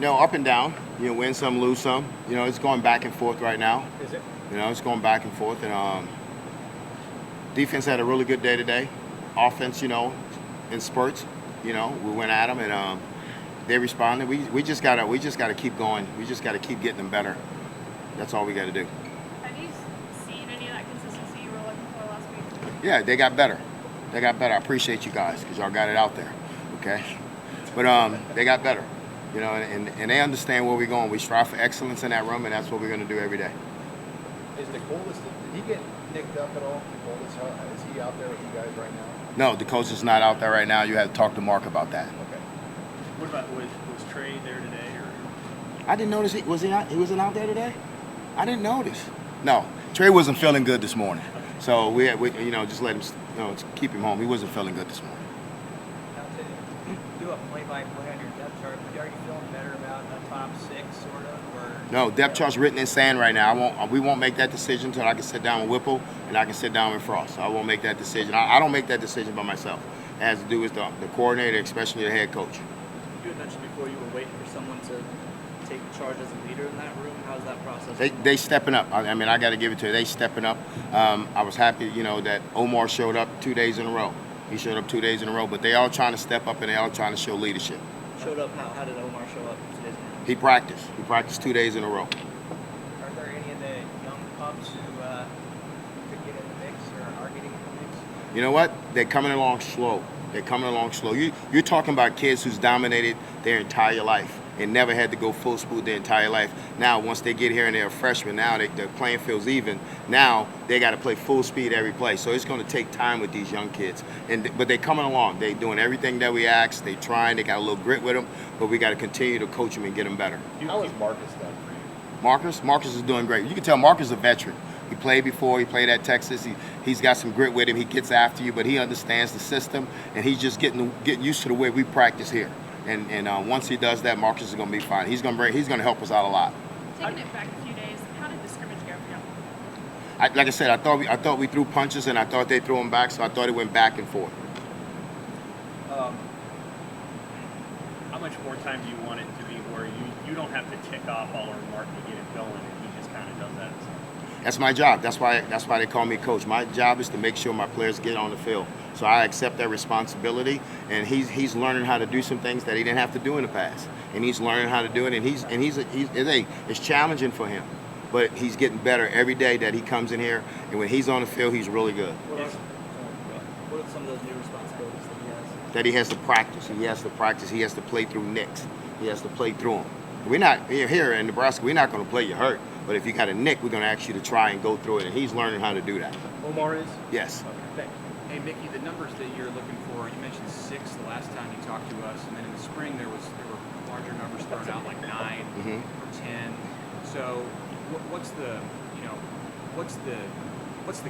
No, up and down. Win some, lose some. It's going back and forth right now. Is it? It's going back and forth. And defense had a really good day today. Offense, in spurts. We went at them and they responded. We just gotta keep going. We just gotta keep getting them better. That's all we got to do. Have you seen any of that consistency you were looking for last week? Yeah, they got better. They got better. I appreciate you guys because y'all got it out there. Okay, but they got better. And they understand where we're going. We strive for excellence in that room, and that's what we're going to do every day. Is the coldest? Did he get nicked up at all? The coldest? Is he out there with you guys right now? No, the coach is not out there right now. You have to talk to Mark about that. Okay. What about was Trey there today? I didn't notice he wasn't out there today. I didn't notice. No, Trey wasn't feeling good this morning. So we just let him keep him home. He wasn't feeling good this morning. Now to do a play-by-play on your depth chart, are you feeling better about the top six, sort of? Or No, depth chart's written in sand right now. We won't make that decision until I can sit down with Whipple and I can sit down with Frost. So I won't make that decision. I don't make that decision by myself. It has to do with the coordinator, especially the head coach. You had mentioned before you were waiting for someone to take charge as a leader in that room. How's that process? They stepping up. I mean, I got to give it to you. They stepping up. I was happy, that Omar showed up 2 days in a row. He showed up 2 days in a row, but they all trying to step up and they all trying to show leadership. Showed up how? How did Omar show up 2 days in a row? He practiced. He practiced 2 days in a row. are there any of the young pups who could get in the mix or are getting in the mix? You know what? They're coming along slow. They're coming along slow. You're talking about kids who's dominated their entire life and never had to go full speed their entire life. Now, once they get here and they're a freshman, now the playing field's even. Now they got to play full speed every play. So it's going to take time with these young kids. But they're coming along. They're doing everything that we ask. They're trying. They got a little grit with them. But we got to continue to coach them and get them better. How is Marcus done for you? Marcus is doing great. You can tell Marcus is a veteran. He played before. He played at Texas. He's got some grit with him. He gets after you, but he understands the system, and he's just getting used to the way we practice here. And once he does that, Marcus is going to be fine. He's going to help us out a lot. Taking it back a few days, how did the scrimmage go for you? Like I said, I thought we threw punches, and I thought they threw them back, so I thought it went back and forth. How much more time do you want it to be where you don't have to tick off all our Mark to get it going, and he just kind of does that himself? That's my job. That's why they call me coach. My job is to make sure my players get on the field. So I accept that responsibility, and he's learning how to do some things that he didn't have to do in the past, and he's learning how to do it. And it's challenging for him, but he's getting better every day that he comes in here. And when he's on the field, he's really good. What are some of those new responsibilities that he has? That he has to practice. He has to practice. He has to play through nicks. He has to play through them. We're not here in Nebraska. We're not going to play you hurt. But if you got a nick, we're going to ask you to try and go through it. And he's learning how to do that. Omar is? Yes. Okay, thanks. Hey, Mickey, the numbers that you're looking for, you mentioned 6 the last time you talked to us, and then in the spring there were larger numbers thrown out, like 9 or 10. So what's the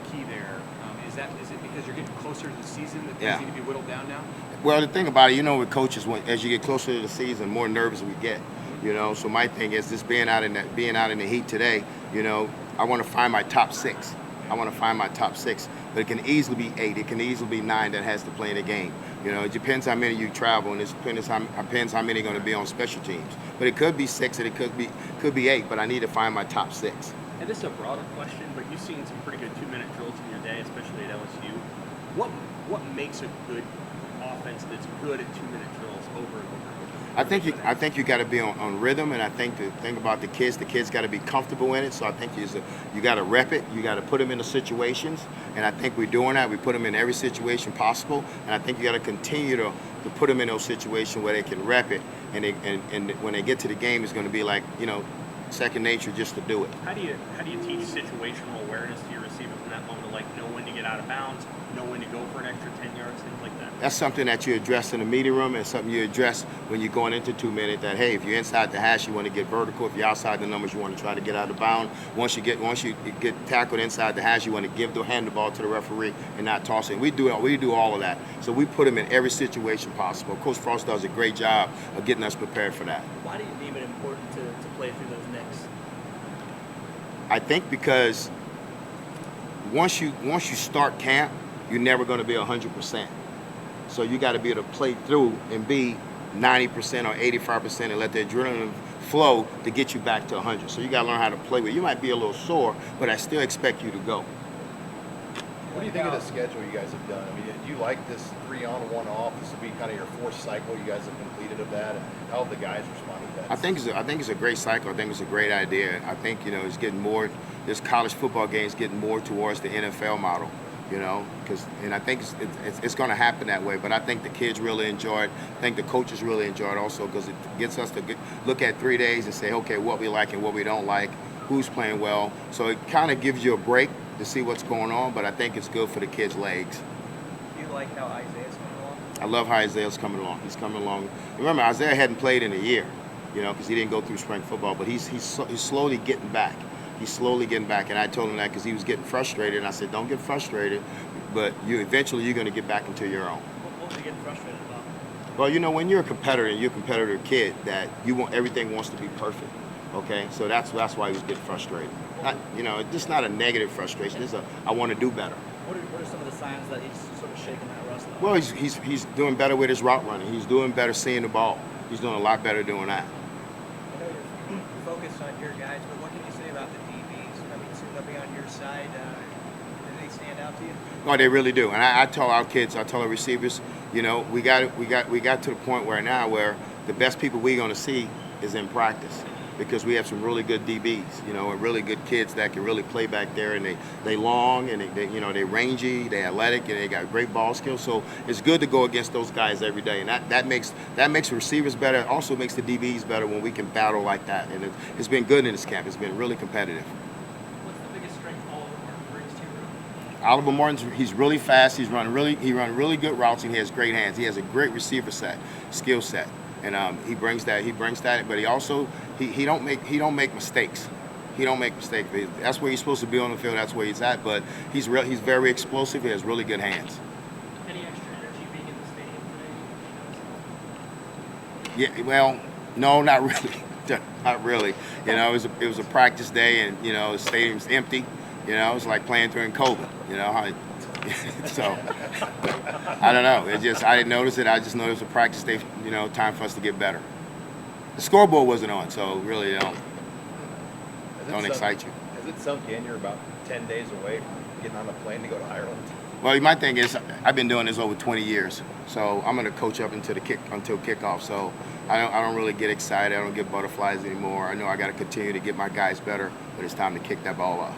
key there? Is it because you're getting closer to the season that things need to be whittled down now? Well, the thing about it, with coaches, as you get closer to the season, more nervous we get. So my thing is just being out in the heat today. I want to find my top 6. But it can easily be 8. It can easily be 9 that has to play in the game. It depends how many you travel, and it depends how many are going to be on special teams. But it could be 6, and it could be 8. But I need to find my top 6. And this is a broader question, but you've seen some pretty good 2-minute drills in your day, especially at LSU. What makes a good offense that's good at 2-minute drills over and over? I think you got to be on rhythm, and I think the thing about the kids got to be comfortable in it. So I think you got to rep it. You got to put them in the situations, and I think we're doing that. We put them in every situation possible, and I think you got to continue to put them in those situations where they can rep it, and when they get to the game, it's going to be like second nature just to do it. How do you teach situational awareness to your receivers in that moment, like know when to get out of bounds, know when to go for an extra 10 yards, things like that? That's something that you address in the meeting room, and something you address when you're going into 2 minutes. That hey, if you're inside the hash, you want to get vertical. If you're outside the numbers, you want to try to get out of bounds. Once you get tackled inside the hash, you want to hand the ball to the referee and not toss it. We do all of that. So we put them in every situation possible. Coach Frost does a great job of getting us prepared for that. Why do you deem it important to play through those nicks? I think because once you start camp, you're never going to be 100%. So you got to be able to play through and be 90% or 85% and let the adrenaline flow to get you back to 100. So you got to learn how to play with it. You might be a little sore, but I still expect you to go. What do you think of the schedule you guys have done? I mean, do you like this 3 on, 1 off? This will be kind of your 4th cycle you guys have completed of that, and how have the guys responded to that? I think it's a great cycle. I think it's a great idea. I think, you know, it's getting more. This college football game is getting more towards the NFL model, you know, and I think it's going to happen that way. But I think the kids really enjoy it. I think the coaches really enjoy it also because it gets us to look at 3 days and say, okay, what we like and what we don't like, who's playing well. So it kind of gives you a break to see what's going on. But I think it's good for the kids' legs. Do you like how Isaiah's coming along? I love how Isaiah's coming along. He's coming along. Remember, Isaiah hadn't played in a year, you know, because he didn't go through spring football. But he's slowly getting back. He's slowly getting back, and I told him that because he was getting frustrated. And I said, don't get frustrated, but eventually you're going to get back into your own. What was he getting frustrated about? Well, you know, when you're a competitor and you're a competitor kid, that everything wants to be perfect. Okay, so that's why he was getting frustrated. Not, you know, it's just not a negative frustration. It's I want to do better. What are some of the signs that he's sort of shaking that rust off? Well, he's doing better with his route running. He's doing better seeing the ball. He's doing a lot better doing that. I know you're focused on your guys, but what can you say about the DBs? I mean, soon they'll be on your side. Do they stand out to you? No, they really do. And I tell our kids, I tell our receivers, you know, we got to the point where the best people we're going to see is in practice, because we have some really good DBs, you know, and really good kids that can really play back there, and they long, and they rangy, they athletic, and they got great ball skills. So it's good to go against those guys every day, and that makes receivers better. It also makes the DBs better when we can battle like that. And it's been good in this camp. It's been really competitive. What's the biggest strength Oliver Martin brings to your room? Oliver Martin's, he's really fast. He runs really good routes, and he has great hands. He has a great receiver skill set, and he brings that. But he also he don't make mistakes. He don't make mistakes. That's where he's supposed to be on the field. That's where he's at. But he's very explosive. He has really good hands. Any extra energy being in the stadium today? Yeah. Well, no, not really. Not really. You know, it was a practice day, and you know, the stadium's empty. You know, it's like playing during COVID. You know, so I don't know. I didn't notice it. I just noticed it was a practice day. You know, time for us to get better. The scoreboard wasn't on, so really don't excite you. Has it sunk in? You're about 10 days away from getting on a plane to go to Ireland. Well, my thing is, I've been doing this over 20 years, so I'm going to coach up until kickoff. So I don't really get excited. I don't get butterflies anymore. I know I got to continue to get my guys better, but it's time to kick that ball off.